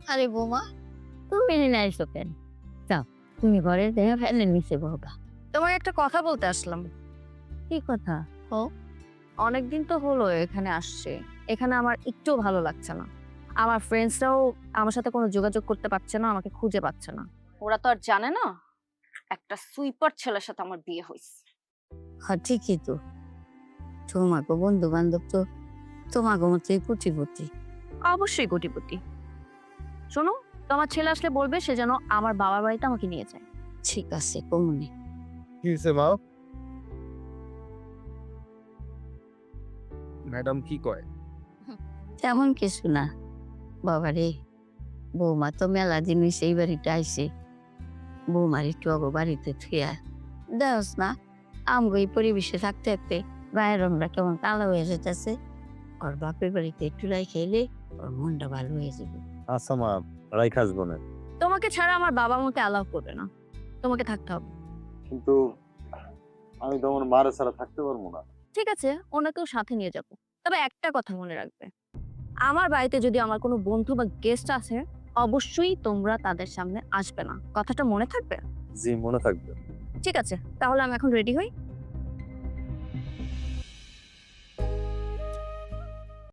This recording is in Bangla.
আরে বৌমা, তুমি এখানে আইসো কেন? যাও, তুমি ঘরে দেখে ফেলে নিচে বহবা। তোমাকে একটা কথা বলতে আসলাম। কি কথা? ও, অনেকদিন তো হলো এখানে আসছে। এখানে আমার একটুও ভালো লাগছে না। আমার ফ্রেন্ডসরাও আমার সাথে কোনো যোগাযোগ করতে পারছে না, আমাকে খুঁজে পাচ্ছে না। ওরা তো আর জানে না একটা সুইপার ছেলের সাথে আমার বিয়ে হয়েছে। হ্যাঁ ঠিকই তো। তোমাকে বন্ধু বান্ধব তো তোমাকে মতোই কুচিপুতি। অবশ্যই কোটিপতি। শোনো, তোমার ছেলে আসলে বলবে সে যেন আমার বাবার বাড়িতে আমাকে নিয়ে যায়। ঠিক আছে কমুনি। কি হয়েছে মা? ম্যাডাম কি কয়? তেমন কিছু না বাবারে। বৌমা তো মেলা জিনিস এই বাড়িতে আইসে, বৌমার একটু অগো বাড়িতে থুয়া দেওস না। আমগো এই পরিবেশে থাকতে থাকতে বাইরের রংটা কেমন কালো হয়ে যেতেছে। ওর বাপের বাড়িতে একটু রাই খাইলে ওর মনটা ভালো হয়ে যাবে। আচ্ছা মা, রাইখা আসবো না। তোমাকে ছাড়া আমার বাবা আমাকে অ্যালাউ করবে না, তোমাকে থাকতে হবে। কিন্তু আমি তো আমার মারে ছাড়া থাকতে পারবো না। ঠিক আছে, ওনাকেও সাথে নিয়ে যাব। তবে একটা কথা মনে রাখবে, আমার বাড়িতে যদি আমার কোনো বন্ধু বা গেস্ট আছে, অবশ্যই তোমরা তাদের সামনে আসবে না। কথাটা মনে থাকবে? জি, মনে থাকবে। ঠিক আছে, তাহলে আমি এখন রেডি হই।